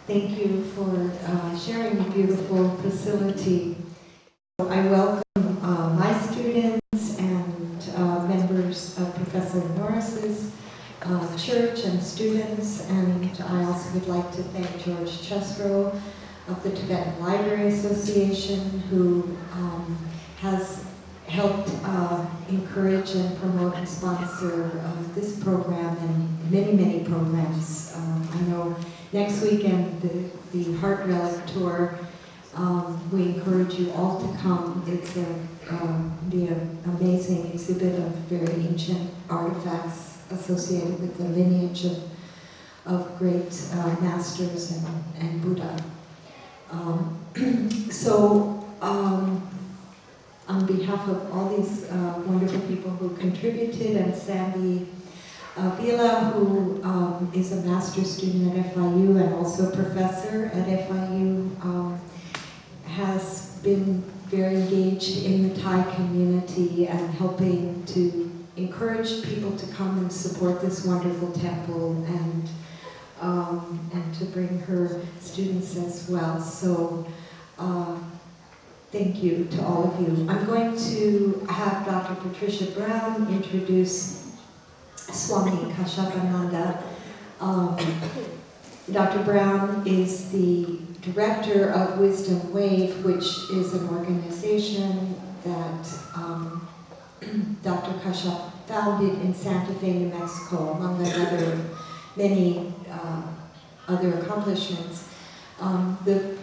Thank you for sharing the beautiful facility. I welcome my students and members of Professor Norris's church and students, and I also would like to thank George Chesbrough of the Tibetan Library Association, who has helped encourage and promote and sponsor this program and many, many programs. I know next weekend, the Heart Relic Tour, we encourage you all to come. It's be an amazing exhibit of very ancient artifacts associated with the lineage of great masters and Buddha. On behalf of all these wonderful people who contributed, and Sandy Vila, who is a master's student at FIU and also a professor at FIU, has been very engaged in the Thai community and helping to encourage people to come and support this wonderful temple and to bring her students as well. So thank you to all of you. I'm going to have Dr. Patricia Brown introduce Swami Kashyap. Dr. Brown is the director of Wisdom Wave, which is an organization that Dr. Kashyap founded in Santa Fe, New Mexico, among the many other accomplishments. The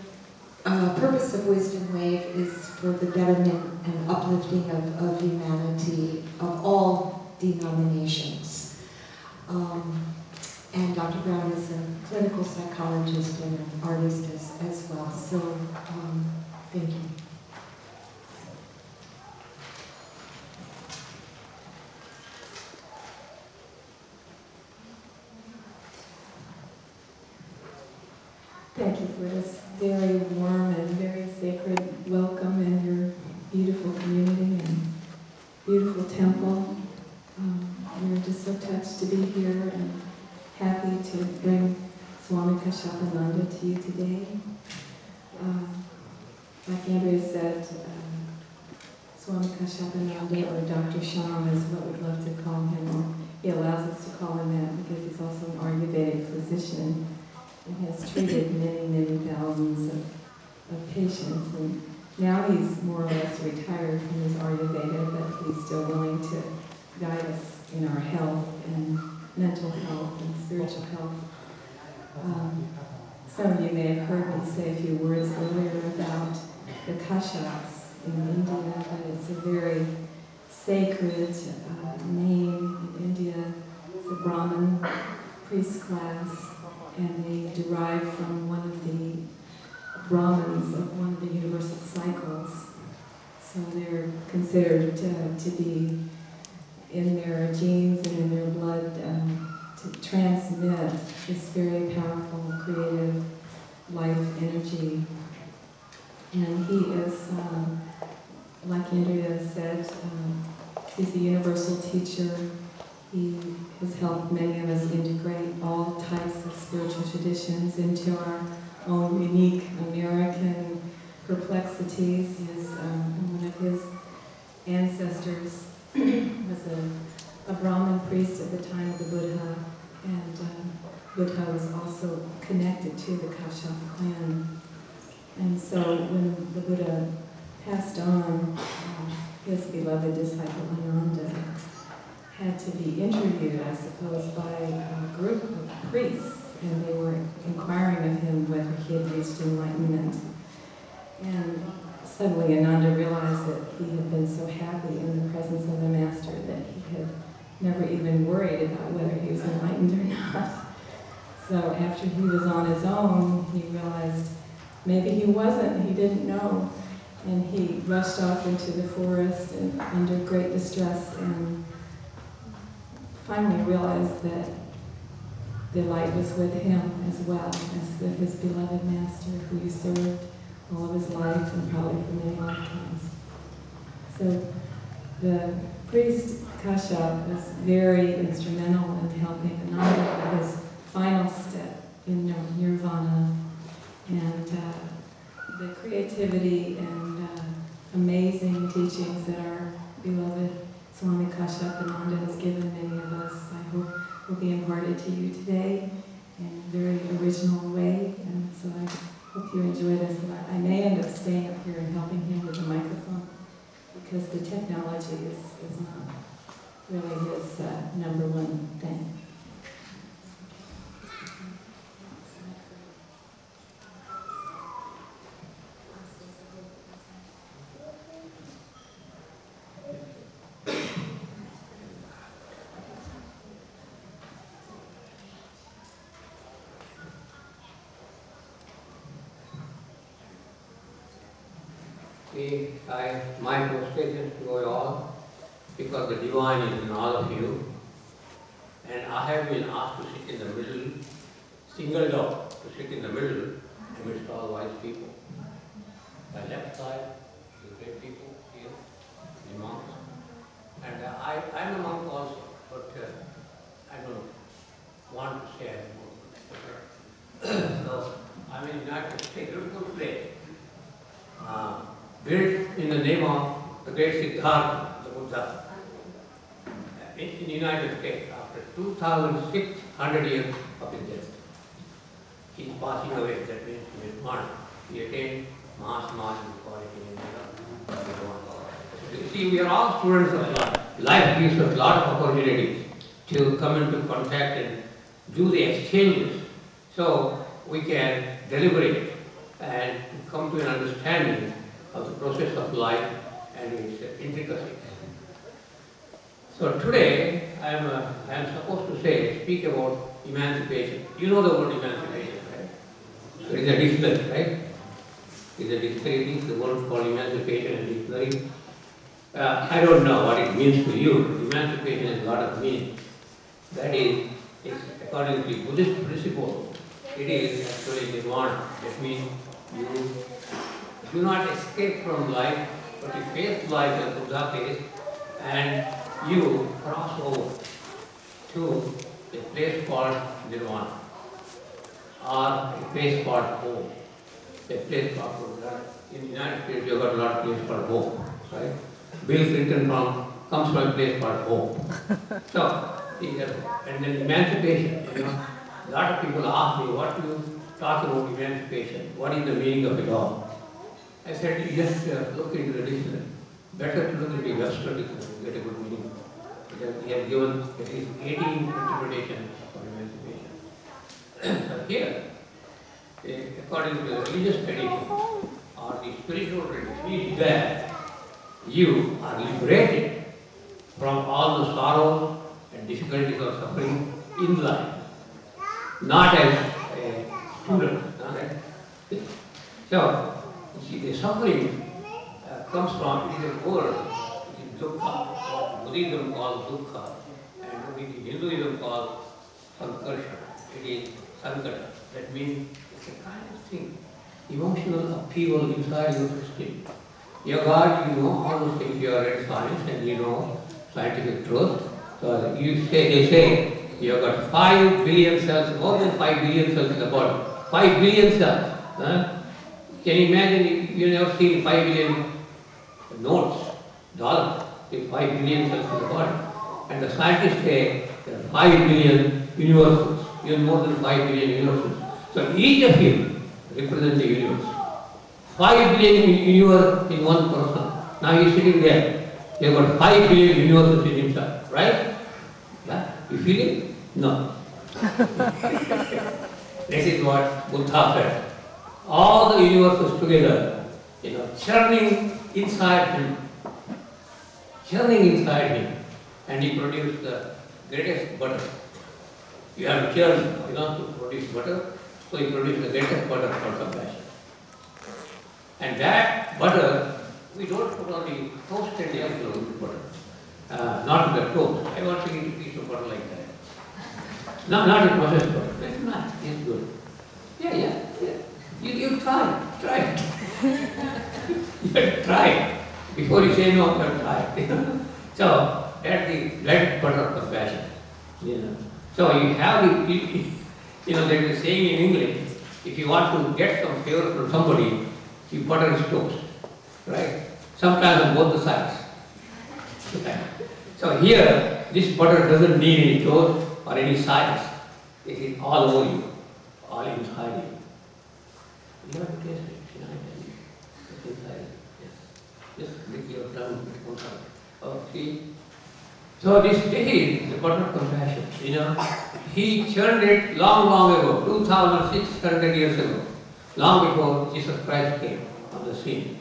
purpose of Wisdom Wave is for the betterment and uplifting of humanity, of all denominations. And Dr. Brown is a clinical psychologist and an artist as well. So, thank you. Thank you for this very warm and very sacred welcome and your beautiful community and beautiful temple. We're just so touched to be here and happy to bring Swami Kashyap to you today. Like Andrea said, Swami Kashyap or Dr. Shyam is what we'd love to call him. He allows us to call him that because he's also an Ayurvedic physician and has treated many, many thousands of patients. And now he's more or less retired from his Ayurveda, but he's still willing to guide us in our health and mental health and spiritual health. Some of you may have heard me say a few words earlier about the Kashyaps in India, but it's a very sacred name in India. It's a Brahmin priest class, and they derive from one of the Brahmins of one of the universal cycles. So they're considered to be in their genes and in their blood to transmit this very powerful, creative life energy. And he is, like Andrea said, he's a universal teacher. He has helped many of us integrate all types of spiritual traditions into our own unique American perplexities. One of his ancestors was a Brahmin priest at the time of the Buddha, and Buddha was also connected to the Kashyap clan. And so when the Buddha passed on, his beloved disciple Ananda had to be interviewed, I suppose, by a group of priests, and they were inquiring of him whether he had reached enlightenment. And suddenly Ananda realized that he had been so happy in the presence of the master that he had never even worried about whether he was enlightened or not. So after he was on his own, he realized maybe he wasn't, he didn't know. And he rushed off into the forest and under great distress, and finally realized that the light was with him as well as with his beloved master, who he served all of his life and probably for many lifetimes. So the priest Kashyap was very instrumental in helping Ananda with his final step in nirvana and the creativity and amazing teachings that our beloved Swami Kashyap has given many of us, I hope will be imparted to you today in a very original way. And so I hope you enjoy this. I may end up staying up here and helping him with the microphone because the technology is not really his number one thing. My frustrations to you all, because the divine is in all of you, and I have been asked to sit in the middle, singled out to sit in the middle amidst all wise people. My left side, the great people here, the monks, and I'm a monk also, but I don't want to say I'm more. So I'm in the United States, beautiful place. Built in the name of the great Siddhartha, the Buddha, in the United States, after 2,600 years of his death. He is passing away, that means he is gone. He attained Mahasamadhi, we call it in India. You see, we are all students of life. Life gives us a lot of opportunities to come into contact and do the exchanges, so we can deliberate and come to an understanding of the process of life and its intricacies. So today I am supposed to speak about emancipation. You know the word emancipation, right? So it is a dictionary, right? It is a dictionary, the word called emancipation and dictionary. I don't know what it means to you, but emancipation has a lot of meaning. That is, according to Buddhist principle, it is actually nirvana. That means you do not escape from life, but you face life as Buddha faced, and you cross over to a place called nirvana, or a place called home. A place called Buddha. In the United States, you have got a lot of places called home, right? Bill Clinton comes from a place called home. So, and then emancipation, a lot of people ask me, what do you talk about emancipation? What is the meaning of it all? I said, you just look into the dictionary. Better to look into the Western dictionary to get a good meaning. Because he has given at least 18 interpretations of emancipation. So here, according to the religious tradition or the spiritual tradition, is that you are liberated from all the sorrows and difficulties of suffering in life, not as a student. So, the suffering comes from, it is a word, it is dukkha, what Buddhism calls dukkha, and what Hinduism calls sankarsha. It is sankata. That means it's a kind of thing, emotional upheaval inside your system. Your God, you know all those things, you are read science and you know scientific truth. So they say you have got 5 billion cells, more than 5 billion cells in the body. 5 billion cells. Can you imagine, you never seen 5 billion notes, dollars, with 5 billion cells in the body. And the scientists say there are 5 billion universes, even more than 5 billion universes. So each of you represents a universe. 5 billion universe in one person. Now he is sitting there. He has got 5 billion universes in himself, right? Yeah? You feel it? No. This is what Buddha felt. All the universes together, churning inside him, and he produced the greatest butter. You have to churn, to produce butter, so he produced the greatest butter called compassion. And that butter, we don't put on the toasted yellow butter, not the toast. I want to eat a piece of butter like that. No, not a processed butter. That's not. It's good. Yeah. You try it. You have to try it. Before you say no, you have to try it. So, that's the blood butter of compassion. So you have the, there is a saying in English, if you want to get some favor from somebody, you butter his toast, right? Sometimes on both the sides. So here, this butter doesn't need any toast or any sides. It is all over you, all inside you. You have to taste it. It's inside. Yes. Just lick your tongue. Oh, see? So this is the butter of compassion. He churned it long ago, 2,600 years ago, long before Jesus Christ came on the scene.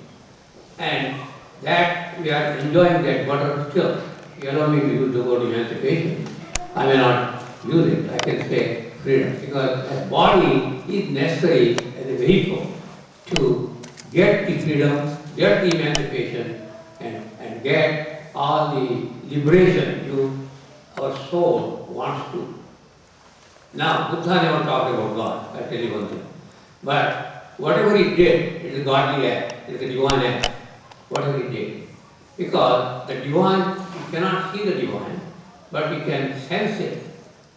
And that we are enjoying that butter still. You allow me to use the word emancipation. I may not use it. I can say freedom, because a body is necessary as a vehicle to get the freedom, get the emancipation, and get all the liberation our soul wants to. Now, Buddha never talked about God, I tell you one thing. But whatever he did, it is a godly act, it is a divine act, whatever he did. Because the divine, you cannot see the divine, but you can sense it,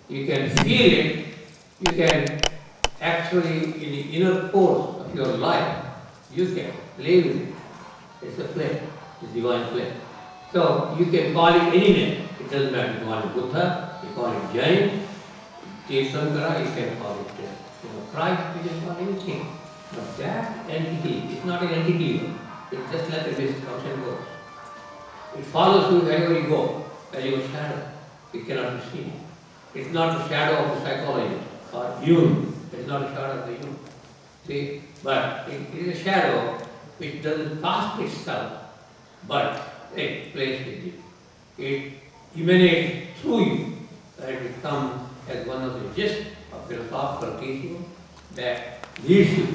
you can feel it, you can actually, in the inner course of your life, you can play with it. It's a play, it's divine play. So you can call it any name. It doesn't matter. You call it Buddha, you call it Jain, Tirthankara, you can call it Christ, you can call it anything. But that entity is not an entity. It's just like a mist, comes and goes. It follows you wherever you go, as your shadow. It cannot be seen. It's not the shadow of the psychologist or human. It's not a shadow of the human. See? But it is a shadow which doesn't cast itself, but it plays with you. It emanates through you, and it comes as one of the gist of philosophical teaching that leads you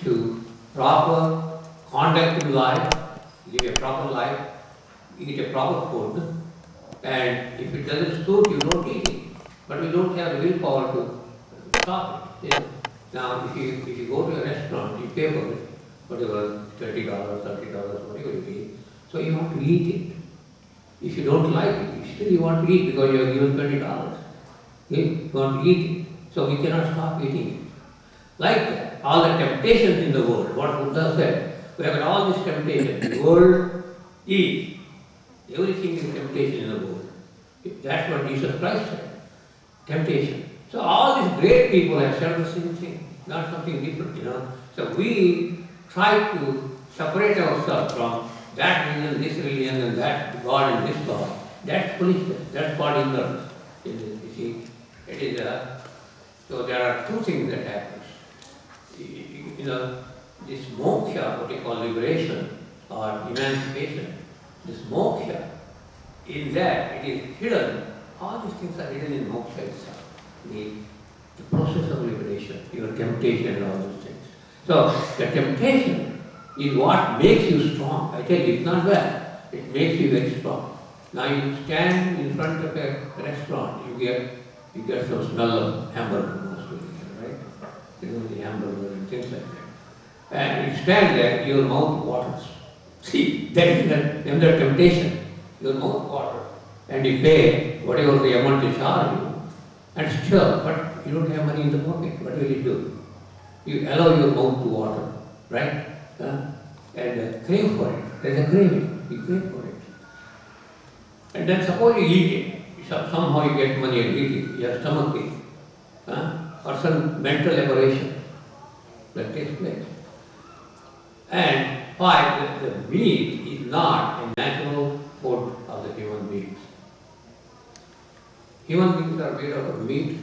to proper conduct in life, live a proper life, eat a proper food, and if it doesn't suit you, don't eat it. But we don't have the willpower to stop it. Now, if you go to a restaurant, you pay for it, whatever, $20, $30, whatever it is, so you want to eat it. If you don't like it, still you want to eat because you are given $20. You want to eat it. So we cannot stop eating it. Like that, all the temptations in the world, what Buddha said, we have got all these temptations. The world is, everything is temptation in the world. That's what Jesus Christ said. Temptation. So all these great people have said the same thing, not something different, So we try to separate ourselves from that religion, this religion, and that God and this God. That's foolishness. That's body ignorance. You see, it is so there are two things that happens. This moksha, what we call liberation or emancipation, this moksha, in that it is hidden. All these things are hidden in moksha itself. The process of liberation, your temptation and all those things. So the temptation is what makes you strong. I tell you, it's not bad. It makes you very strong. Now you stand in front of a restaurant, you get some smell of hamburger mostly, right? The hamburger and things like that. And you stand there, your mouth waters. See, that is another temptation. Your mouth waters. And you pay whatever the amount they charge you, and still, but you don't have money in the pocket. What will you do? You allow your mouth to water, right? And crave for it. There's a craving. You crave for it. And then suppose you eat it. Somehow you get money and eat it. You have stomach ache. Or some mental aberration that takes place. And why? The meat is not a natural food of the human beings. Human beings are made out of meat?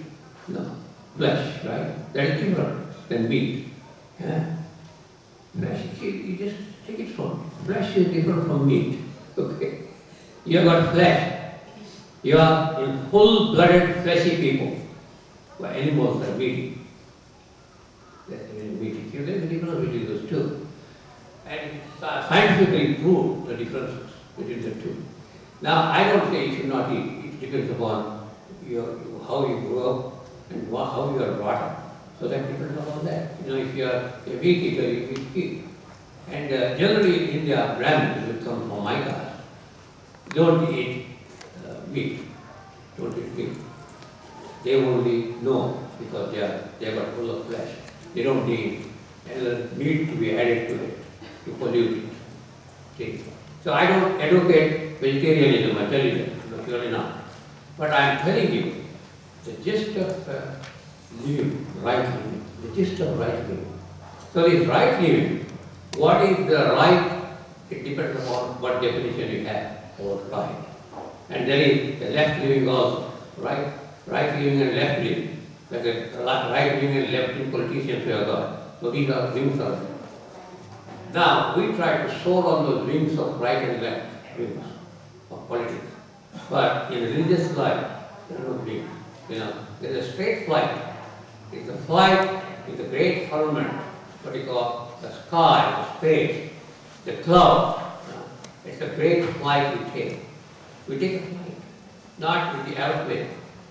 No. Flesh, right? That is different than meat. Flesh, you just take it from. Flesh is different from meat. Okay. You have got flesh. You are in full-blooded, fleshy people. Well, animals are meaty. There's a difference between those two. And scientifically proved the differences between the two. Now, I don't say you should not eat. It depends upon how you grew up and how you are brought up. So that depends upon that. If you are a meat eater, you eat meat. And generally in India, Brahmins, which come from my caste, don't eat meat. Don't eat meat. They only know because they are full of flesh. They don't need another meat to be added to it, to pollute it. See? So I don't advocate vegetarianism, I tell you that, no, surely not. But I am telling you, the gist of living, right living, the gist of right living. So this right living, what is the right? It depends upon what definition you have for right. And there is the left living also, right? Right living and left living. Like a right living and left living politicians we have got. So these are wings of it. Now we try to soar on those wings of right and left wings of politics. But in religious life, there are no wings. There is a straight flight. It's a flight in the great firmament, what we call the sky, the space, the cloud. It's a great flight we take. We take a flight, not with the airplane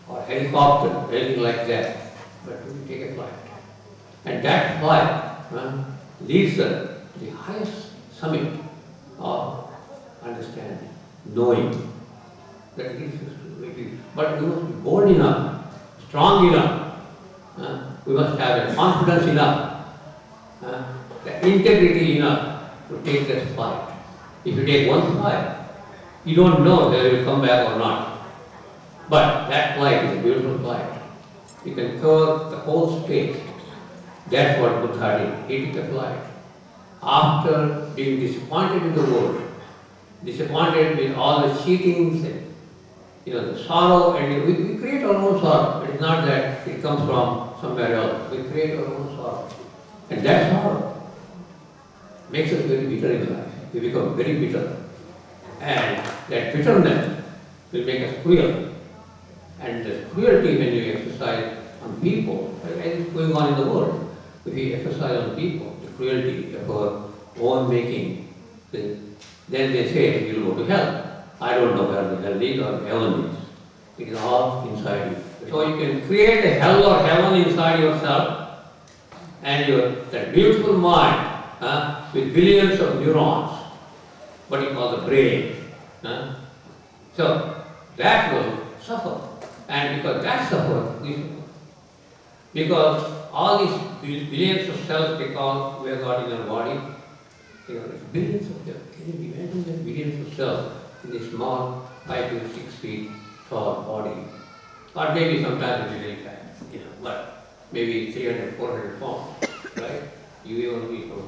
or helicopter, or anything like that, but we take a flight. And that flight leads us to the highest summit of understanding, knowing. That leads us to it. But we must be bold enough, strong enough. We must have the confidence enough, the integrity enough to take that flight. If you take one flight, you don't know whether you will come back or not. But that flight is a beautiful flight. You can cover the whole space. That's what Buddha did. He took a flight. After being disappointed in the world, disappointed with all the cheatings and the sorrow, and we create our own sorrow. It is not that it comes from somewhere else. We create our own sorrow. And that sorrow makes us very bitter in life. We become very bitter. And that bitterness will make us cruel. And the cruelty when you exercise on people, as is going on in the world, if we exercise on people, the cruelty of our own making, then they say you'll go to hell. I don't know where the hell is or heaven is. It is all inside you. So you can create a hell or heaven inside yourself, and that beautiful mind with billions of neurons, what you call the brain. So that will suffer. And because that suffers, we suffer. Because all these billions of cells because we have got in our body, it's billions of them. Can you imagine that billions of cells in this small 5 to 6 feet tall body? Or maybe sometimes it's really fat, but maybe 300, 400 pounds, right? You will be from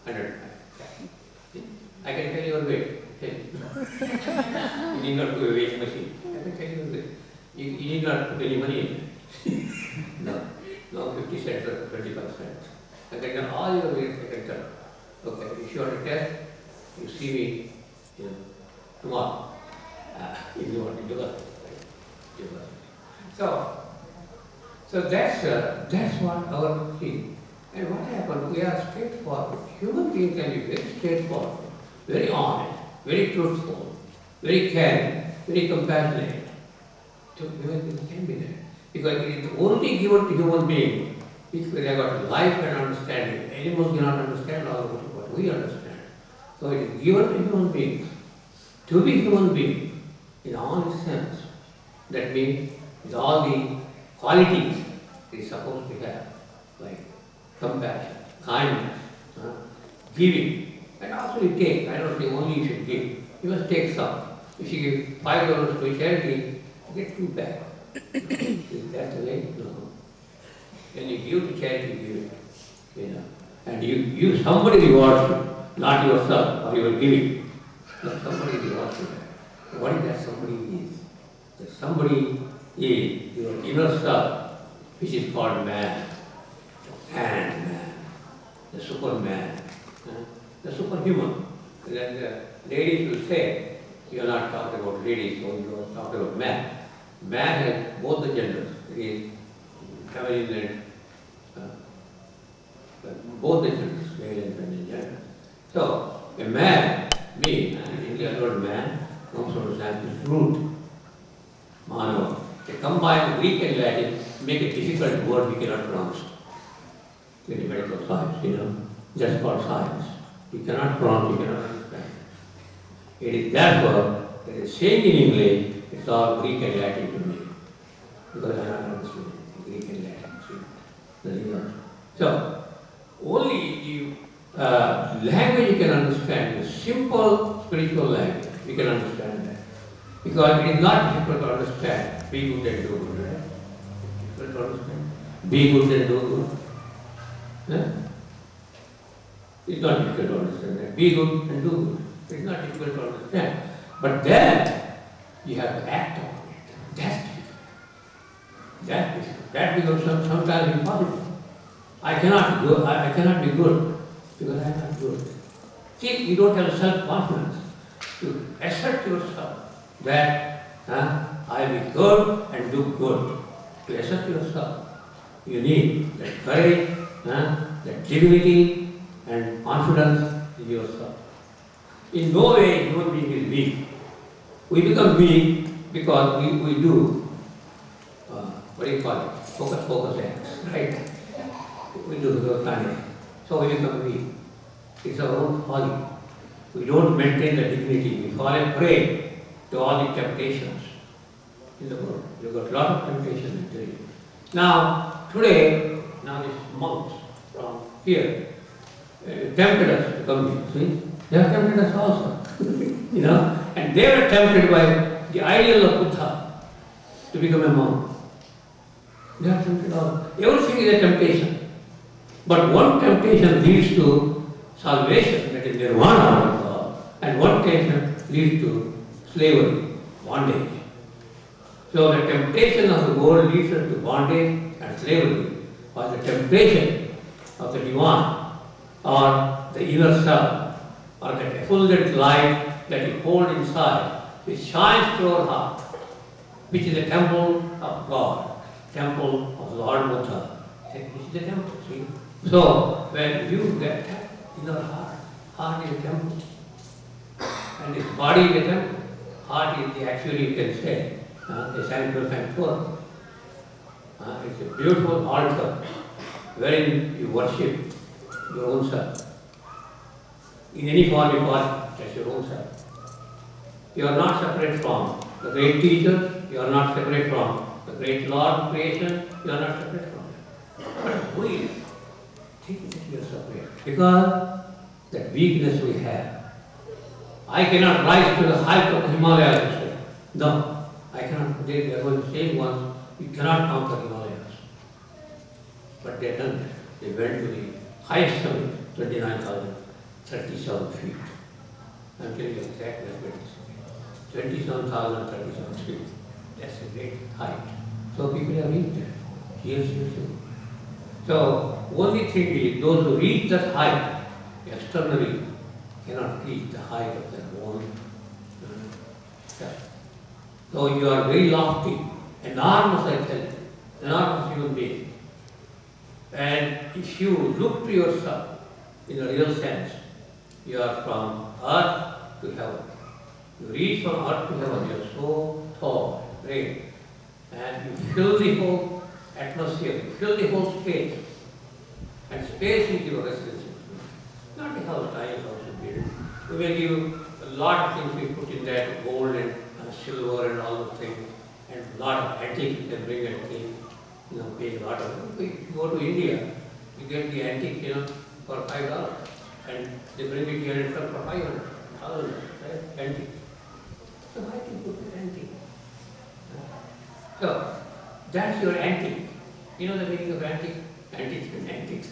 100 pounds. I can tell your weight. You need not do a weight machine. I can tell you weight. You need not put any money in it. No, 50 cents or 25 cents. I can tell all your weights, I can tell. Okay, if you want to test, you see me tomorrow. If you want to do that. So that's what our thing. And what happened? We are straightforward. Human beings can be very straightforward, very honest, very truthful, very caring, very compassionate. So human beings can be there. Because it is only given to human beings because they have got life and understanding. Animals cannot understand all of what we understand. So it is given to human beings to be human beings in all its sense. That means with all the qualities it is supposed to have, like compassion, kindness, giving, and also you take. I don't say only you should give. You must take some. If you give $5 to a charity, you get 2 back. Is that the way? No. When you give to charity, give it. And you somebody rewards you, not yourself or your giving. No, somebody rewards you. What is that somebody is? That somebody is your inner self, which is called man. And man, the superman, the superhuman. Then the ladies will say, you are not talking about ladies, so you are talking about man. Man has both the genders. It is feminine and both the genders, male and feminine gender. So a man, me, in India, the word man comes from the Sanskrit root, mano. They combine Greek and Latin, make a difficult word we cannot pronounce. In medical science, just called science. You cannot pronounce, you cannot understand. It is therefore that the saying in English, it's all Greek and Latin to me. Because I don't understand anything, Greek and Latin. spiritual language. We can understand that. Because it is not difficult to understand. Be good and do good. Right? Difficult to understand. Be good and do good. Huh? It's not difficult to understand that. Be good and do good. It's not difficult to understand. But then you have to act on it. That's difficult. That becomes sometimes impossible. I cannot be good because I am not good. See, you don't have self-confidence to assert yourself that I will be good and do good. To assert yourself, you need that courage, that dignity and confidence in yourself. In no way human being is weak. We become weak because we do, what do you call it? Focus acts, right? We do the planning. So we become weak. It's our own folly. We don't maintain the dignity. We fall and prey to all the temptations in the world. You've got a lot of temptations, I tell you. Now, today, these monks from here tempted us to come here. See? They have tempted us also. And they were tempted by the ideal of Buddha to become a monk. They are tempted all. Everything is a temptation. But one temptation leads to salvation, that is nirvana, and one temptation leads to slavery, bondage. So the temptation of the world leads us to bondage and slavery, or the temptation of the divine, or the inner self, or that effulgent light that you hold inside, which shines through our heart, which is the temple of God, temple of Lord Buddha. This is the temple, see? So, when you get in your heart is a temple, and this body is a temple. Heart is actually, you can say, the sanctuary sanctuary. It's a beautiful altar wherein you worship your own self. In any form you call it, that's your own self. You are not separate from the great teachers, you are not separate from the great Lord of creation, you are not separate from it. But we think that you are separate because that weakness we have. I cannot rise to the height of the Himalayas, you say. No, I cannot. They were saying once, you cannot conquer Himalayas. But they have done that. They went to the highest summit, 29,037 feet. I'm telling you exactly what it is. 27,037 feet. That's a great height. So people have reached there. Years. So only thing is, those who reach that height externally cannot reach the height of their own self. So you are very lofty, enormous, I tell you, enormous human being. And if you look to yourself in a real sense, you are from earth to heaven. You reach from earth to heaven, you are so tall, great. And you fill the whole atmosphere, you fill the whole space. And space is your residence. Not the house, tiny house you build. We will give a lot of things we put in that, gold and silver and all those things. And a lot of antiques you can bring and keep, pay a lot of. If you go to India, you get the antique, for $5. And they bring it here and sell for 500, 1,000, right? Antique. So why do you put the antique? So, that's your antique. You know the meaning of antique? Antiques and antiques.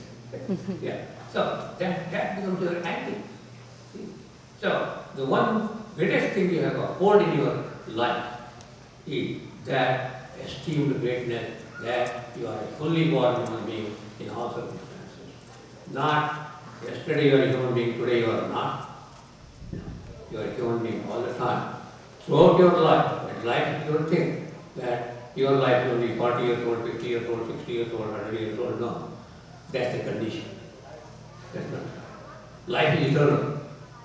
Yeah. So, that becomes your antique. See? So, the one greatest thing you have to hold in your life is that esteemed greatness that you are a fully born human being in all circumstances. Not yesterday you are a human being, today you are not. You are a human being all the time. Throughout your life, and life is your thing, that your life will be 40 years old, 50 years old, 60 years old, 100 years old. No. That's the condition. That's not. Life is eternal.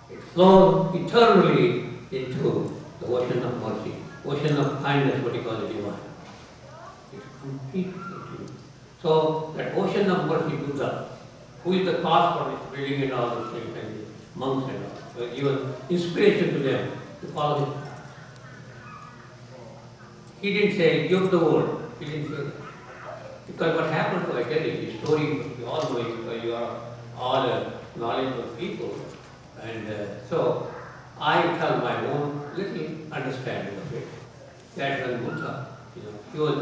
It flows eternally into the ocean of mercy, ocean of kindness, what you call the divine. It's complete. So, that ocean of mercy, Buddha, who is the cause for this building and all those things, and the monks and all, were given inspiration to them to follow him. He didn't say, give the world. He didn't say that. Because what happened to, I tell you, the story, you all know it, because you are all knowledgeable people. And so, I tell my own little understanding of it. That when Buddha, he was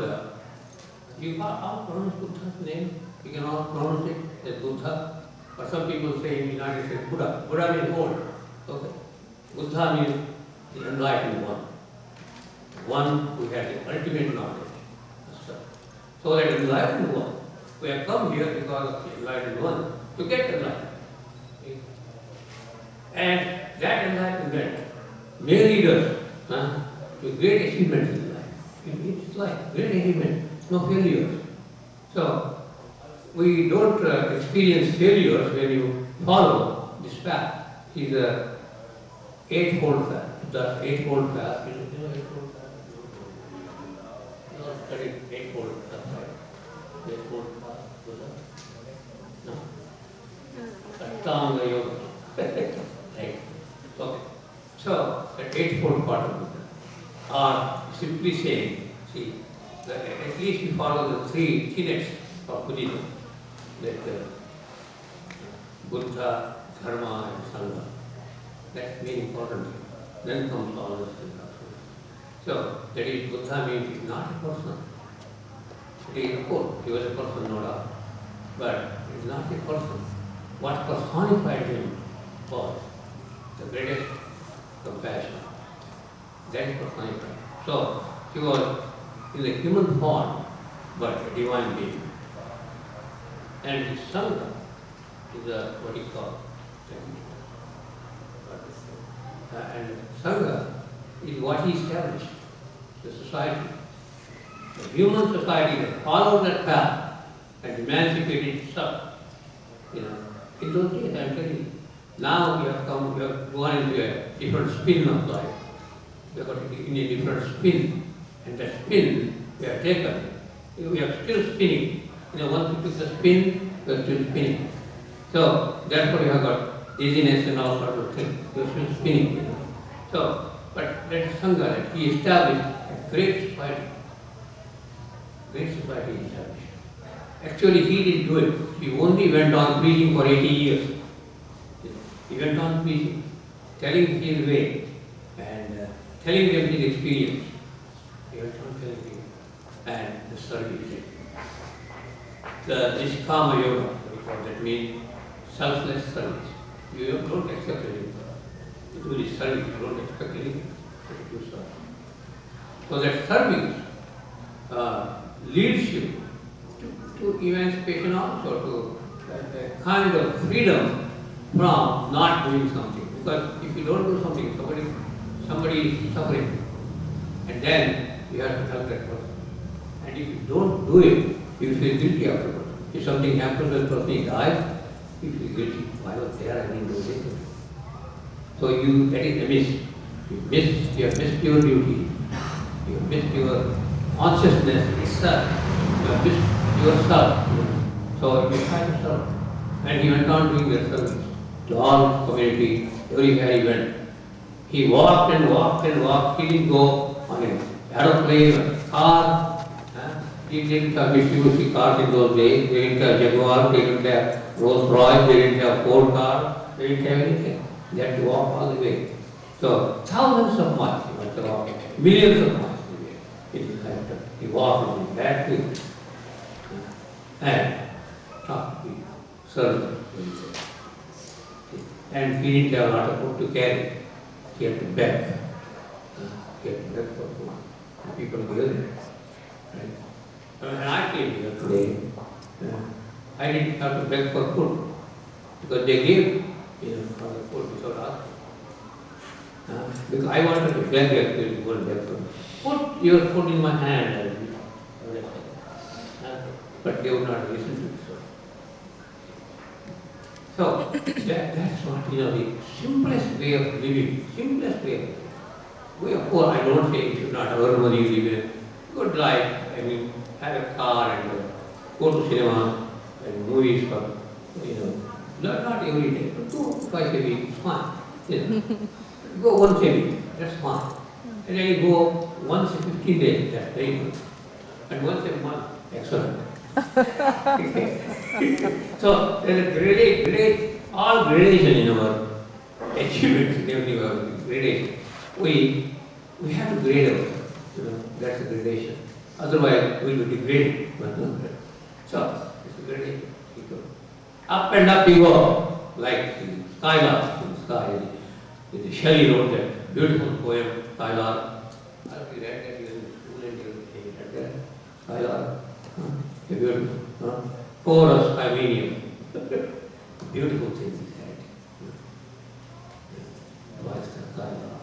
you all pronounce Buddha's name? You can all pronounce it as Buddha. Or some people say in the United States Buddha. Buddha means old. Okay. Buddha means the enlightened one. One who has the ultimate knowledge. So that enlightened one, we have come here because of the enlightened one to get enlightened. Okay. And that enlightenment may lead us to great achievements in life. It's like great achievement, no failures. So we don't experience failures when you follow this path. It's the eightfold path. The eightfold path. You know eightfold path? You know, studied eightfold path, right? Eightfold path. No? Ashtanga yoga. Right. Okay. So the eightfold part of Buddha are simply saying, see, at least we follow the three tenets of Buddhism, that Buddha, Dharma and Sangha. That's very important. Then comes all the things. So, that is, Buddha means he is not a person. It is a quote, he was a person, no doubt. But he is not a person. What personified him was the greatest compassion. That is personified. So, he was in the human form, but a divine being. And his Sangha is a, what he called, and Sangha is what he established, the society. The human society that followed that path and emancipated itself. In those days, I am telling you, now we have gone into a different spin of life. We have got in a different spin. And the spin we have taken, we are still spinning. Once we took the spin, we are still spinning. So, therefore you have got dizziness and all sorts of things. You are still spinning. So, but that Sangha, that he established a great society. Great society he established. Actually, he didn't do it. He only went on preaching for 80 years. He went on preaching, telling his way, and telling them his experience. He went on telling them. And the service. This Kama Yoga, that means selfless service. You don't accept anything. You do this service, you don't expect anything. You do serve. So that service leads you to emancipation also, to a kind of freedom from not doing something. Because if you don't do something, somebody is suffering. And then you have to help that person. And if you don't do it, you feel guilty afterwards. If something happens to the person, he dies, you feel guilty. Why was there? I didn't do anything. So that is a miss. You have missed your duty. You have missed your consciousness itself. You have missed yourself. So you try to serve. And he went on doing that service to all his community, everywhere he went. He walked and walked and walked. He didn't go on an aeroplane or a car. He didn't have Mitsubishi cars in those days. They didn't have Jaguar, they didn't have Rolls Royce, they didn't have Ford car, they didn't have anything. They had to walk all the way. So thousands of miles he must have walked, millions of miles in his lifetime. He walked in that way and talked to people, served them. And he didn't have a lot of food to carry. He had to beg. He had to beg for food. And people gave him. Right? When I came here today, I didn't have to beg for food because they gave for the food without asking. Because I wanted to beg actually, go and beg for food. Put your food in my hand, but they would not listen to it. So that's what the simplest way of living, simplest way of living. We are poor. I don't say you should not earn money, live in a good life. Have a car and go to cinema and movies for, not every day, but 2 twice a week, it's fine. Go once a week, that's fine. And then you go once in 15 days, that's very good. And once a month, excellent. So there's a great, all gradation in our achievements in every world. gradation. We have to grade ourselves, that's a gradation. Otherwise, we will be degraded. So, it's a gradation. You go. Up and up you go, like the skylark in the sky. The Shelley wrote that beautiful poem, Skylark. I don't know if you read that, you in school and you read that. Skylark. The beautiful. Chorus, Hymenium. Beautiful things he said. Twice the Skylark.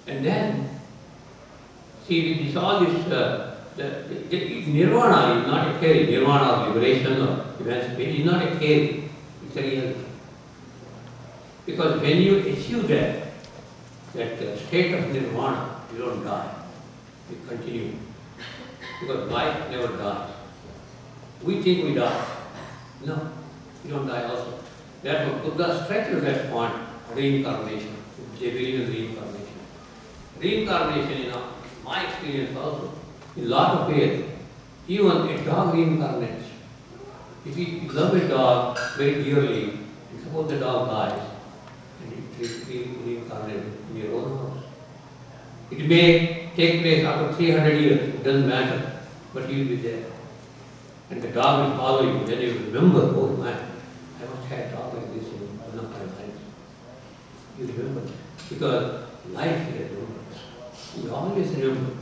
And then, see, this all this, the nirvana is not a theory. Nirvana or liberation or emancipation is not a theory. It's a reality. Because when you achieve that state of nirvana, you don't die. You continue. Because life never dies. We think we die. No, you don't die also. Therefore, Buddha stretches that point, reincarnation. They believe in reincarnation. Reincarnation, my experience also, in a lot of ways, even a dog reincarnates. If you love a dog very dearly, and suppose the dog dies, and it reincarnates in your own house. It may take place after 300 years, it doesn't matter, but you will be there. And the dog will follow you, then you will remember, oh man, I must have a dog like this in one of my lives. You remember, because life is remembrance. You always remember.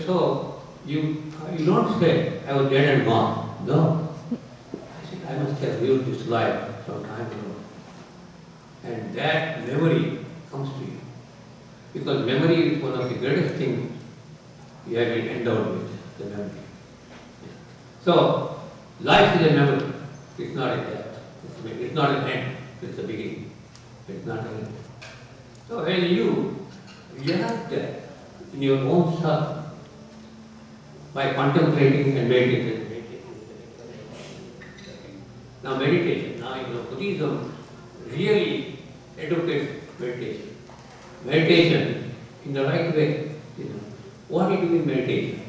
So, you don't say, I was dead and gone. No. I said, I must have lived this life some time ago. And that memory comes to you. Because memory is one of the greatest things you have been endowed with, the memory. So, life is a memory. It's not a death. It's not an end. It's a beginning. It's not an end. So, when you realize that in your own self, by contemplating and meditating. Now meditation, Buddhism really educates meditation. Meditation in the right way. What do you do in meditation?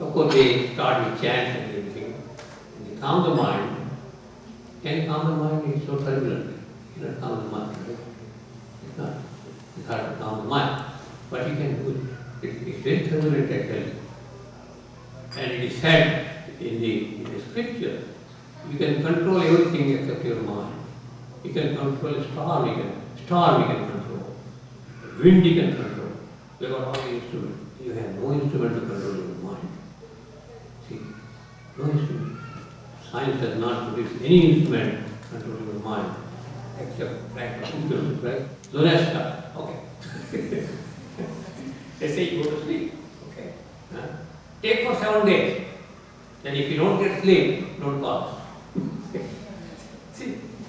Of course they start with chants and everything. And they calm the mind. Can you calm the mind? It's so turbulent. You cannot calm the mind, right? It's hard to calm the mind. But you can do it. It's very turbulent, I tell you. And it is said in the scripture, you can control everything except your mind. You can control a storm, you can control. Wind you can control. You got all the instruments. You have no instrument to control your mind. See, no instrument. Science has not produced any instrument to control your mind except practical instruments, right? Lunesta, okay. They say you go to sleep, okay. Take for 7 days. Then if you don't get sleep, don't call.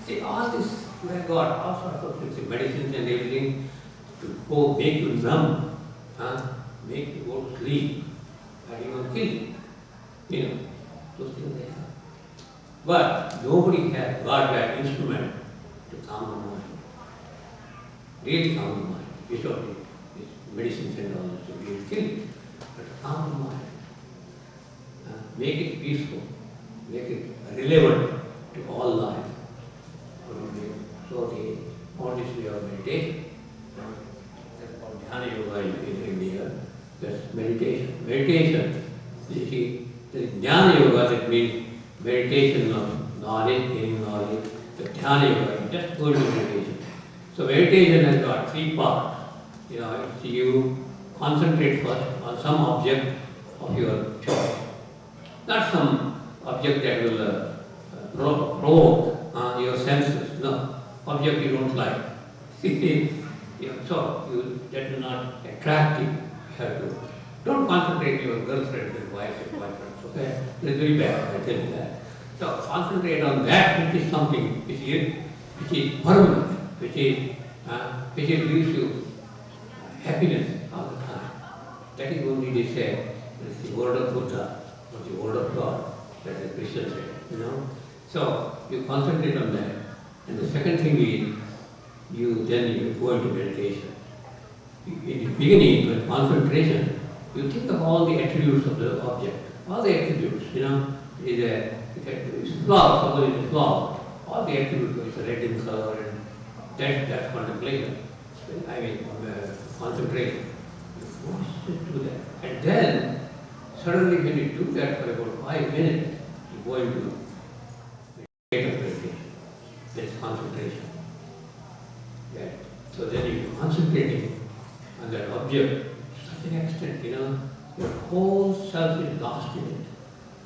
see, all this you have got, all sorts of things, medicines and everything, to go make you numb, make you go to sleep, and even kill you. Those things they have. But nobody has got that instrument to calm the mind. Really calm the mind. Without medicines and all this, you will kill you. But calm the mind. Make it peaceful, make it relevant to all life. So all this way of meditation, that's called Dhyana Yoga in India, that's meditation. Meditation, you see, there is Dhyana Yoga, that means meditation of knowledge, gaining knowledge. The Dhyana Yoga, just go to meditation. So meditation has got 3 parts. You concentrate first on some object of your choice. Not some object that will provoke your senses. No, object you don't like. So that will not attract you. You have to. Don't concentrate on your girlfriend and wife and boyfriend. Okay, it's very bad. I tell you that. So concentrate on that which is something which is permanent, which gives you happiness all the time. That is only they say. It's the word of Buddha. The word of God, that the Christian said, So you concentrate on that. And the second thing is, you go into meditation. In the beginning, with concentration, you think of all the attributes of the object. All the attributes, it's a flower, suppose it's a flower. All the attributes, it's red in color and That's contemplation. I mean, concentration. You must do that. And then, suddenly when you do that for about 5 minutes, you go into state of meditation. That's concentration. Yeah. So then you're concentrating on that object to such an extent, your whole self is lost in it,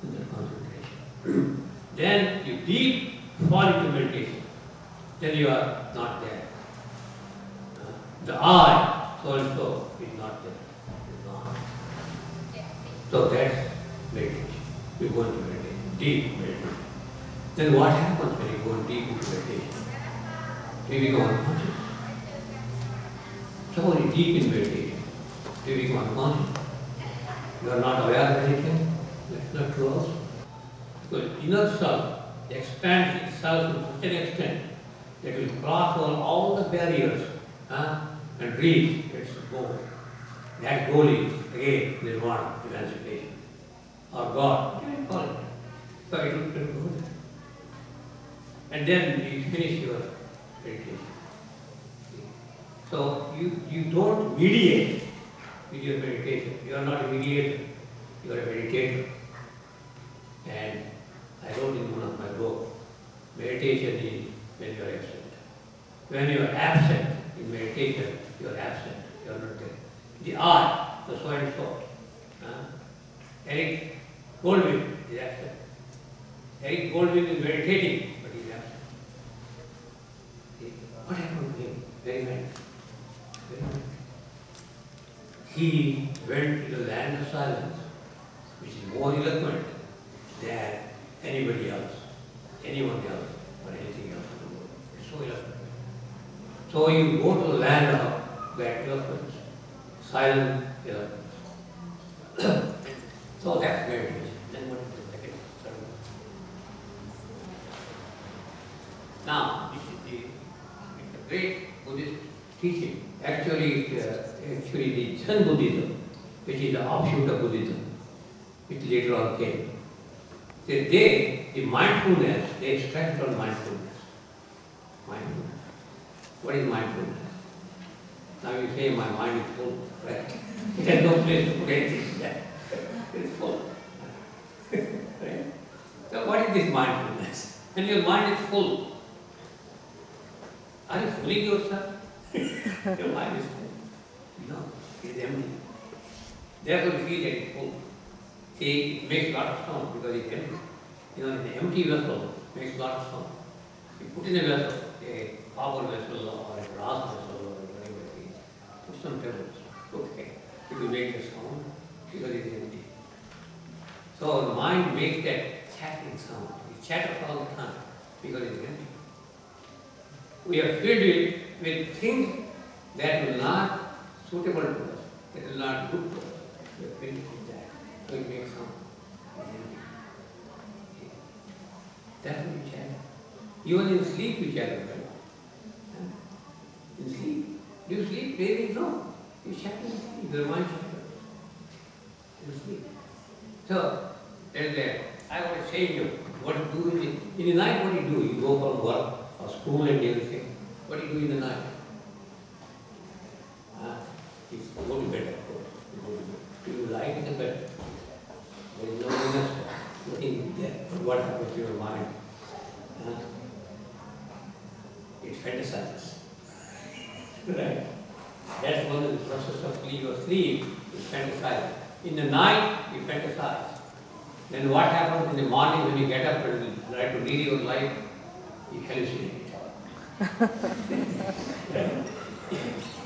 in that concentration. Then you deep fall into meditation. Then you are not there. The I also is not there. It's gone. So that's meditation. You go into meditation, deep meditation. Then what happens when you go deep into meditation? You become unconscious. So when you deep in meditation, you become unconscious. You are not aware of anything. That's not true also. Because inner self expands itself to such an extent that it will cross over all the barriers and reach its goal. That goal is, again, nirvana, emancipation, or God, whatever you call it. So it will go there. And then you finish your meditation. So you don't mediate with your meditation. You are not a mediator, you are a meditator. And I wrote in one of my books, meditation is when you are absent. When you are absent in meditation, you are absent, you are not there. The I, the so and so. Eric Goldwyn is absent. Eric Goldwyn is meditating, but he is absent. See, what happened to him? Very nice. Very nice. He went to the land of silence, which is more eloquent than anybody else, anyone else, or anything else in the world. It's so eloquent. So you go to the land of that eloquence, silent eloquence. So that's meditation. Then what is the second? Now, this is the great Buddhist teaching. Actually, the Zen Buddhism, which is the offshoot of Buddhism, which later on came. The mindfulness, they extract from mindfulness. Mindfulness. What is mindfulness? Now you say my mind is full, right? It has no place to put anything there. It's full. Right? So what is this mindfulness? When your mind is full, are you fooling yourself? Your mind is full. No, it is empty. Therefore you feel that it's full. See, it makes a lot of sound because it's empty. An empty vessel makes a lot of sound. You put in a vessel, a copper vessel or a brass vessel or whatever it is, put some pebbles. Okay, it will make a sound because it is empty. So the mind makes that chattering sound. It chatters all the time because it is empty. We have filled it with things that will not suitable to us, that will not good to us. We have filled it with that. So it makes sound. It is empty. That's what you chatter. Even in sleep you chatter, right? In sleep. Do you sleep really? No. You chatter in sleep. Your mind chatters. In sleep. So, I was saying you what to do in the night. What do? You go from work or school and everything. What do you do in the night? You go to bed, of course. You go to bed. Do you lie in the bed? There is no nothing there. But what happens to your mind? It fantasizes. Right? That's one of the process of sleep or sleep is fantasize. In the night, you fantasize. Then what happens in the morning when you get up and try to lead your life? You hallucinate.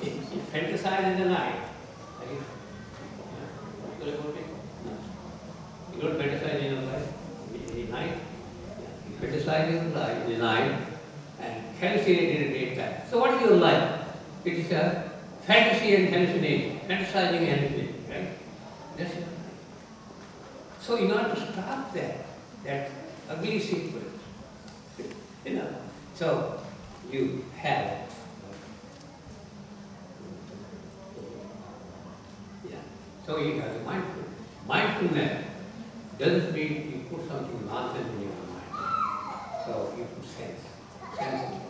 You fantasize in the night. Right? You don't fantasize in your life in the night. You fantasize in the night and hallucinate in the daytime. So what is your life? It is a fantasy and hallucination. Fantasizing and hallucinating, right? That's it. So in order to stop that ugly sequence, so you have, so you have the mindfulness. Mindfulness doesn't mean you put something nonsense in your mind. So you put sense. Sense in it.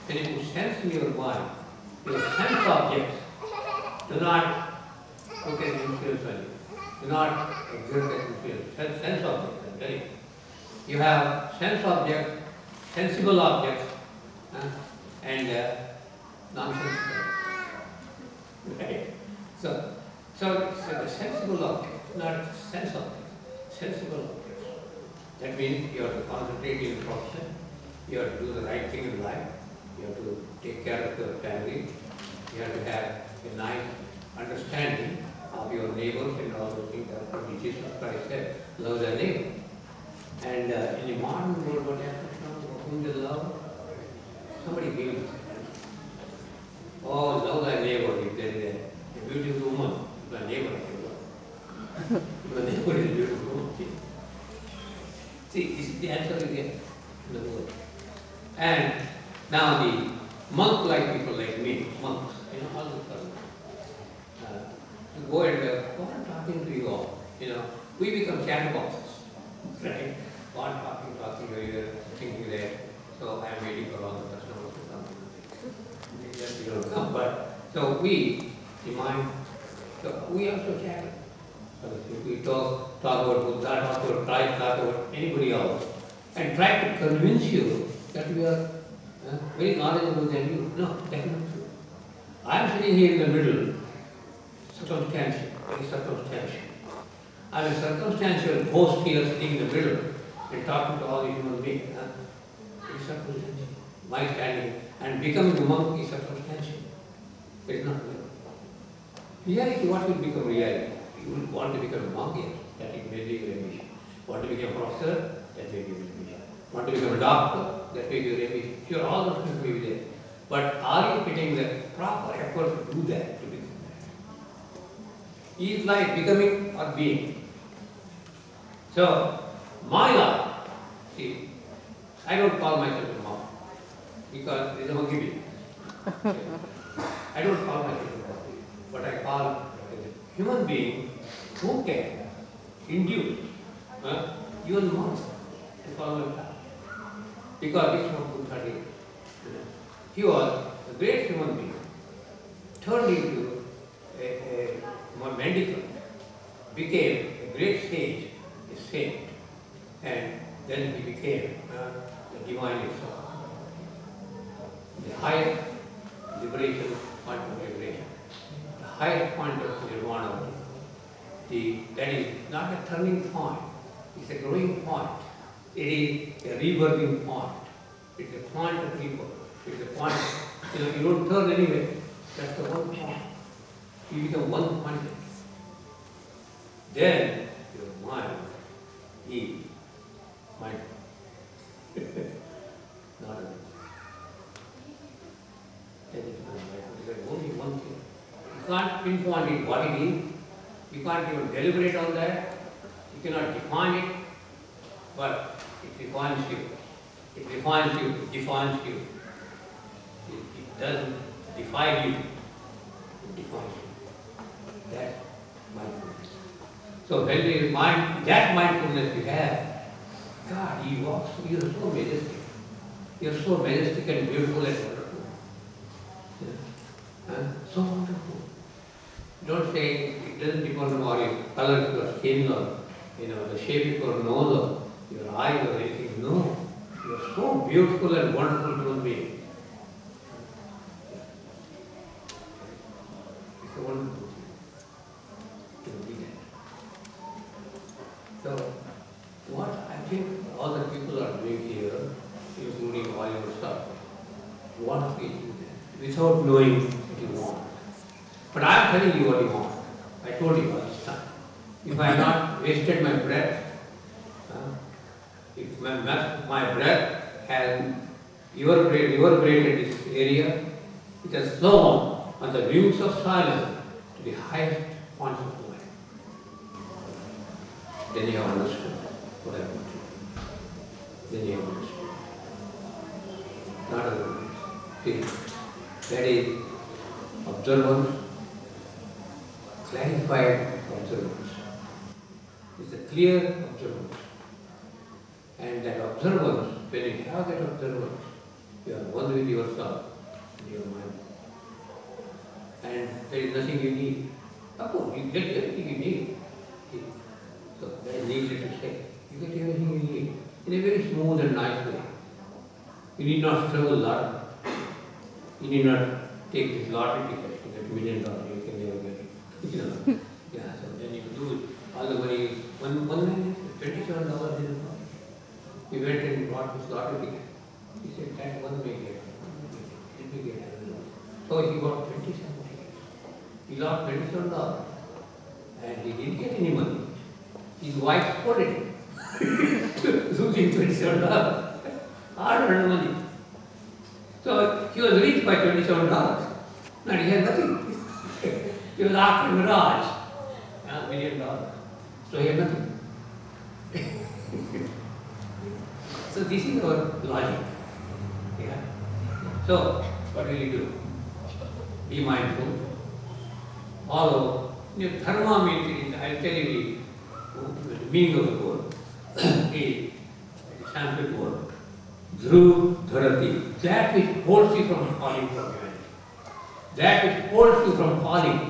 when you put sense in your mind, your sense objects do not put an influence on you, do not exert that influence. Sense objects, I'm telling you. You have sense objects, sensible objects, and non-sensible. Right? So the sensible object, not sense object, sensible objects. That means you have to concentrate in the profession, you have to do the right thing in life, you have to take care of your family, you have to have a nice understanding of your neighbors and all those things. That's what Jesus Christ said, love thy neighbor. And in the modern world, what happens now? Whom they love? Somebody gave it. Oh, love thy neighbor. If there is a beautiful woman, the neighbor is the neighbor is a beautiful woman. See, this is the answer you get in the world. And now the monk-like people like me, monks, all the people, go and talking to you all. We become chatterboxes, right? Go on talking to you, thinking that, so I am waiting for all the customers to come. You don't come, but so we, the mind, so we also chatter. So if we talk about Buddha, talk about Christ, talk about anybody else, and try to convince you that we are very knowledgeable than you. No, that's not true. I am sitting here in the middle, circumstantial, very circumstantial. I am a circumstantial host here sitting in the middle and talking to all the human beings. It is circumstantial. My standing and becoming a monk is circumstantial. It is not real. Reality, what will become reality? You will want to become a monk, yes, that it may be your ambition. Want to become a professor, that may be your ambition. Want to become a doctor, that may be your ambition. Sure, all those things may be there. But are you putting the proper effort to do that, to become that? Is life becoming or being? So, my life, see, I don't call myself a monk because it's a monkey being. I don't call myself a monk, but I call a human being who can induce even monks to follow him. Because this was Buddha did. He was a great human being, turned into a mendicant, became a great sage, a saint, and then he became the divine itself. The highest liberation, point of liberation, the highest point of nirvana. That is not a turning point, it's a growing point. It is a rebirthing point. It's a point of rebirth. It's a point, you don't turn anyway. That's the one point. You become one pointed. Then your mind is mindful. Not a that is not mindful. There is only one thing. You can't pinpoint it what it is. You can't even deliberate on that. You cannot define it. But it defines you. It defines you. It defines you. It doesn't define you. It defines you. That's mindfulness. So when you mind that mindfulness you have, God, you are so majestic. You are so majestic and beautiful and wonderful. So wonderful. Don't say it doesn't depend on your color of your skin or the shape of your nose or your eyes or anything. No. You are so beautiful and wonderful human being. It's a wonderful thing to be that. So, what I think all the people are doing here, including all your stuff, what we do that without knowing what you want. But I am telling you what you want. I told you all this time. If I have not wasted my breath, if my breath has reverberated this area, it has flown on the wings of silence to the highest points of life. Then you have understood what I want to do. Then you have understood. Not otherwise. See, that is observance, clarified observance. It's a clear observance. And that observance, when you have that observance, You are one with yourself, in your mind. And there is nothing you need. Of course, you get everything you need. So that is easy to say. You get everything you need in a very smooth and nice way. You need not struggle a lot. You need not take this lottery ticket to get $1 million. You can never get it. You know. Yeah, so then you lose all the money. One man, $27 in the pocket. He went and bought this lottery ticket. He said, that one may get. Let me get it. So he bought 27 tickets. He lost $27. And he didn't get any money. His wife supported him. Losing $27. Hard-earned money. So he was rich by $27. Now he had nothing. He was after Mirage, $1 million. So he had nothing. So this is our logic. Yeah. So what will you do? Be mindful. Follow. Dharma means, I'll tell you the meaning of the word. The Sanskrit word. Dhru dharati. That which holds you from falling from humanity. That which holds you from falling.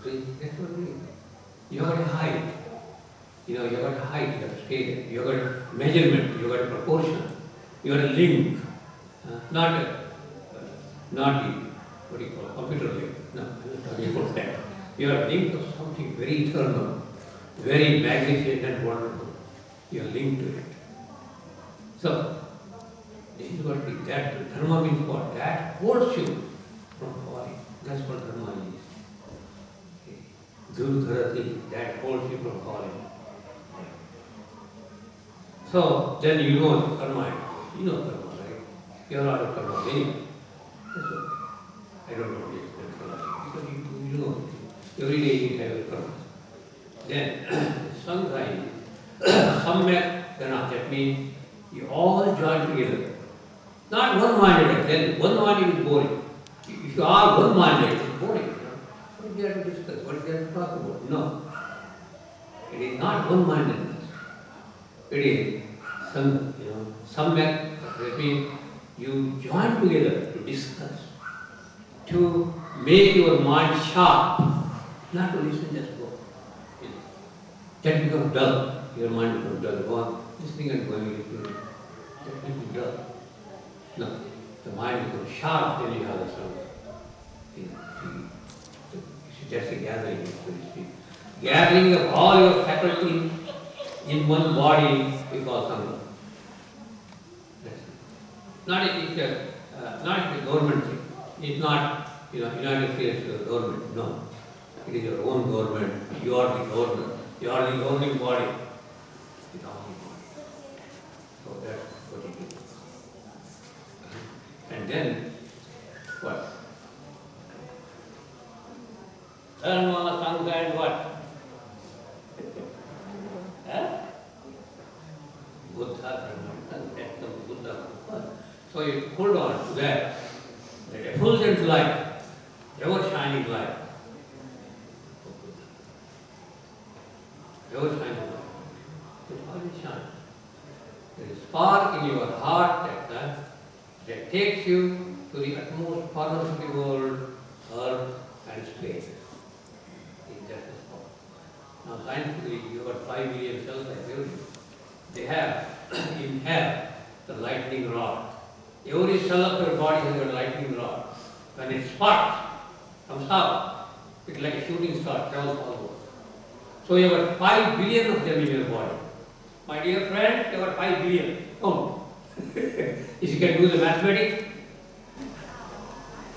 See, that's what it is. You have got a height. You have got a height, you have a scale, you have got a measurement, you have got a proportion, you have got a link. Not the, what do you call it, computer link. No, I'm not talking about that. You are linked to something very eternal, very magnificent and wonderful. You are linked to it. So, this is what it is. That dharma means what? That holds you from falling. That's what dharma is. Dhru dharati, that holds you from falling. So, then you know karma. You know karma, right? You are out of karma anyway. That's okay. I don't know the extent karma. Because you know it. Every day you have a karma. Then, sometimes, samyak karma, that means you all join together. Not one-minded, I tell you. One-minded is boring. If you are one-minded, it's boring. What is there to discuss? What is there to talk about? No. It is not one-mindedness. It is samyak, that means you join together to discuss, to make your mind sharp, not to listen, just go. That becomes dull. Your mind becomes dull. Go on listening and going into it. That becomes dull. No, the mind becomes sharp when you have the sound. That's a gathering, so to speak. Gathering of all your faculties in one body we call Sangha. That's it. Not a government thing. It's not, United States government. No. It is your own government. You are the governor. You are the governing body. The governing body. So that's what it is. And then, what? Dharma, Sangha and what? Buddha, Dharma, Sangha, that comes Buddha. So you hold on to that effulgent light, ever shining light. Ever shining light. It always shines. There is spark in your heart that takes you to the utmost corners of the world, earth and space. It's just a spark. Now scientifically, you have got 5 billion cells like everything. They have the lightning rod. Every cell of your body has a lightning rod. When it sparks, comes out, it's like a shooting star, travels all over. So you have got 5 billion of them in your body. My dear friend, you have got 5 billion. Oh, if you can do the mathematics,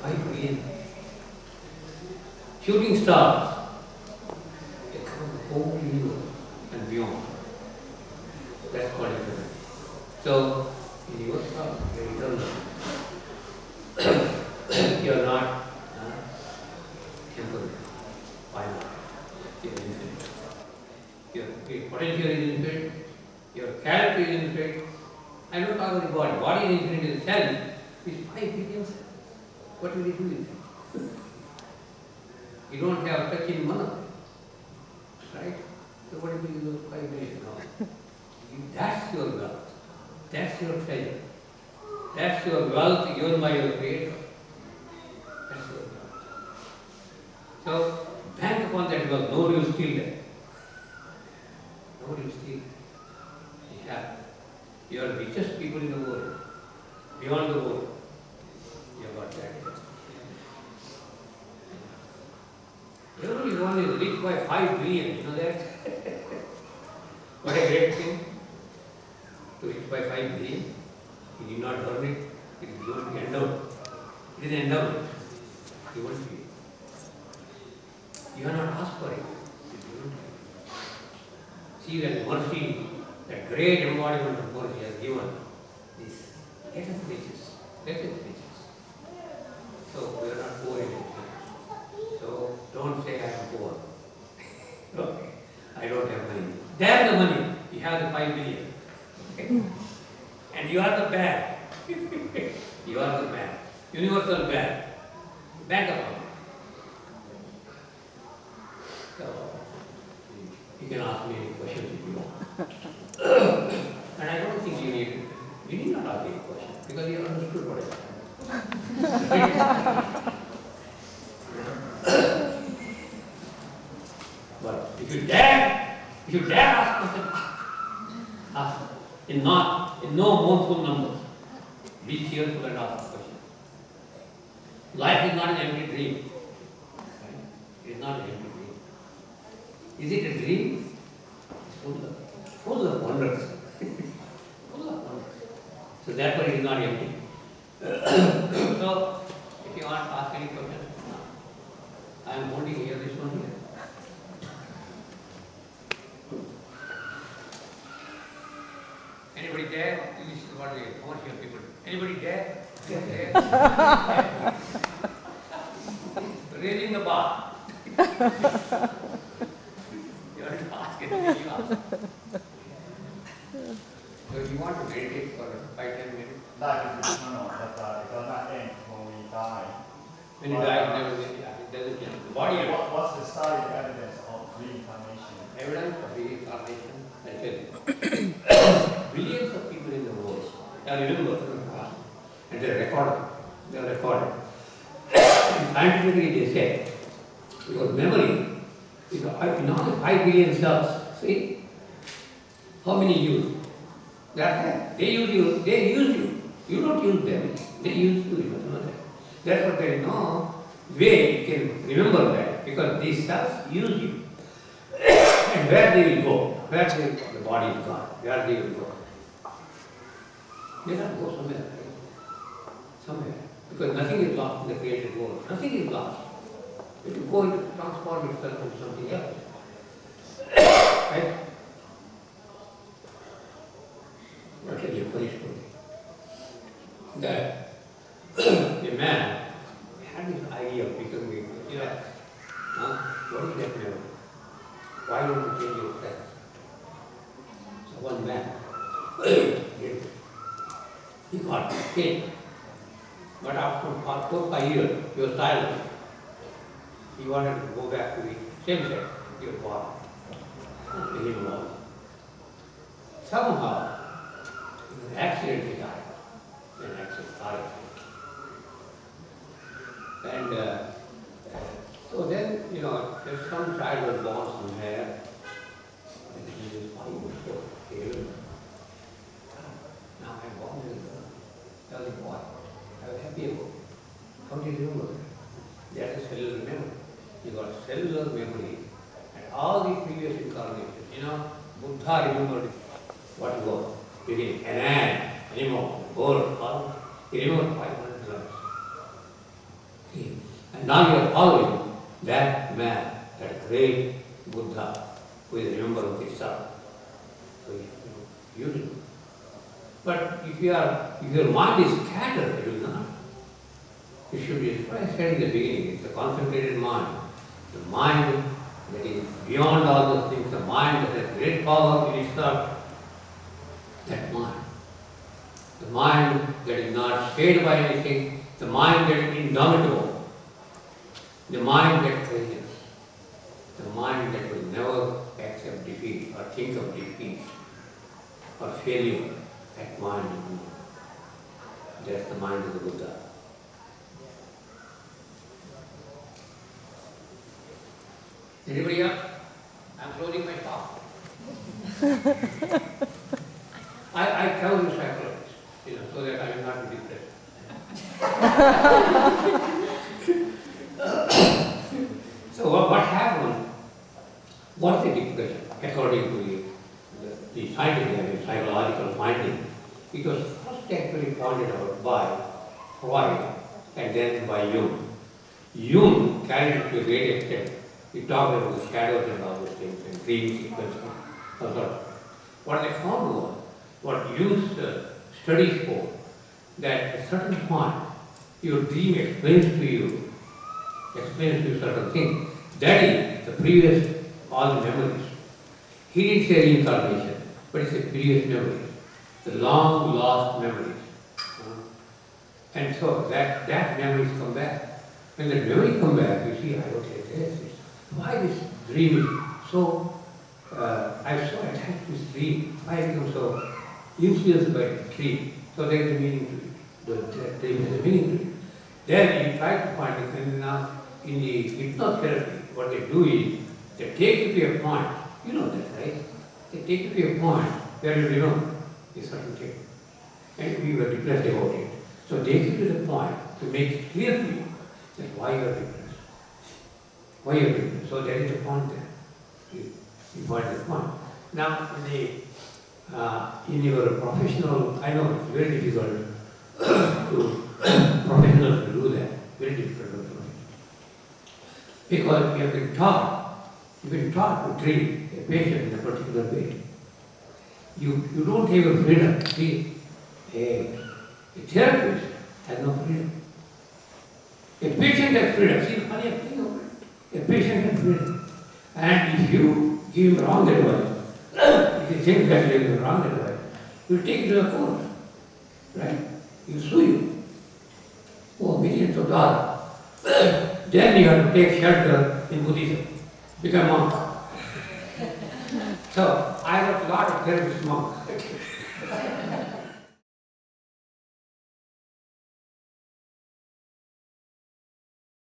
5 billion. Shooting stars, they come over you and beyond. That's what it is. So, in your star, you are not temporary. Why not? You are infinite. Your potential is infinite. Your character is infinite. I don't talk about the body. Body is infinite in the cell. It's 5 billion cells. What will you do with it? You don't have touch in one of them. Right? So what will you do with 5 billion now? That's your wealth. That's your treasure. That's your wealth given by your Creator. That's your wealth. So, bank upon that wealth. Nobody will steal that. Nobody will steal. You have. You are the richest people in the world. Beyond the world. You have got that. Everyone is rich by 5 billion. You know that? What a great thing. To reach by 5 billion. He did not earn it. It is given to be endowed. It is endowed. Given to you. You are not asked for it. It is given to you. See that mercy, that great embodiment of mercy has given this. Let us riches. Let us riches. So we are not poor in it. So don't say I am poor. Okay. I don't have money. They have the money. You have the 5 billion. Okay. And you are the bad. You are the bad. Universal bad. Bank account. So you can ask me any questions if you want. And I don't think you need not ask any questions because you understood what I said. But if you dare ask questions, ask in no mournful numbers. Be cheerful and ask questions. Life is not an empty dream. Right? It is not an empty dream. Is it a dream? It's full of wonders. Full of wonders. So therefore it is not empty. So if you want to ask any questions, I am holding here this one here. Anybody there? This is what the commercial people. Anybody there? There. Raising the bar. You have to ask anything you ask. So you want to meditate for 5-10 minutes? No, but it does not end when we die. When you die, it doesn't change. The body. What's the studied evidence of reincarnation? Evidence of reincarnation. I tell you. Billions of people in the world. Now remember, and they are recorded. They are recorded. Scientifically they say, your memory is in all the 5 billion cells. See? How many use? They use you. They use you. You don't use them. They use you. You must know that. Therefore there is no way you can remember that because these cells use you. And where they will go? Where they, the body is gone. Where they will go? They have to go somewhere. Somewhere. Because nothing is lost in the created world. Nothing is lost. It will go into transform itself into something else. Right? I'll tell you a funny story. That a man had this idea of becoming relaxed. What is that memory? Why don't you change your sex? So one man, he got pain. But after 4 or 5 years, he was silent. He wanted to go back to the same sex, he was born. He was. Somehow, in an accident he died. An accident, car accident. And so then, there's some child was born somewhere, and he was 5 years old. Now I'm born as a girl. I was a boy. I was happy about it. How do you remember that? That is cellular memory. You got cellular memory and all the previous incarnations. Buddha remembered what he was. Beginning, an ant, animal, bird, all. He remembered 500 lives. See? And now you are following that man, that great Buddha, who is a member of this son. So you do. But if your mind is scattered, you will not. It should be, what I said in the beginning, it's a concentrated mind. The mind that is beyond all those things, the mind that has great power in itself, that mind. The mind that is not swayed by anything, the mind that is indomitable, the mind that courageous, the mind that will never accept defeat or think of defeat or failure, that mind is not. That's the mind of the Buddha. Anybody else? I'm closing my talk. I tell you psychologists, so that I will not be depressed. So what happened? What's the depression? According to the scientific, psychological finding, it was first actually pointed out by Freud and then by Jung. Jung carried it to a great extent. He talked about the shadows and all those things and dream sequence and all that. What they found was, what Jung's studies for, that at a certain point, your dream explains to you certain things. That is the previous, all the memories. He didn't say reincarnation, but he said previous memories, the long lost memories. And so that memories come back. When the memory come back, you see, okay, why this dream is so, I'm so attached to this dream, why I become so influenced by the dream. So there is a meaning to it. The dream has a meaning to it. Then you try to find it, and now in the hypnotherapy, what they do is, they take you to a point, you know that, right? They take you to a point where you remember a certain thing. And we were depressed about it. So they take you to the point to make it clear to you that why you are depressed. Why you are depressed. So there is a point there. You find the point. Now, in your professional, I know it's very difficult to professionals to do that. Very difficult to do. Because you have been taught to treat a patient in a particular way. You don't have a freedom. See, a therapist has no freedom. A patient has freedom. See, funny thing over it. A patient has freedom. And if you give him wrong advice, if you think that you give wrong advice, you take it to the court. Right? You sue you. For millions of dollars. Then you have to take shelter in Buddhism. Become monk. So I got a lot of therapist monks.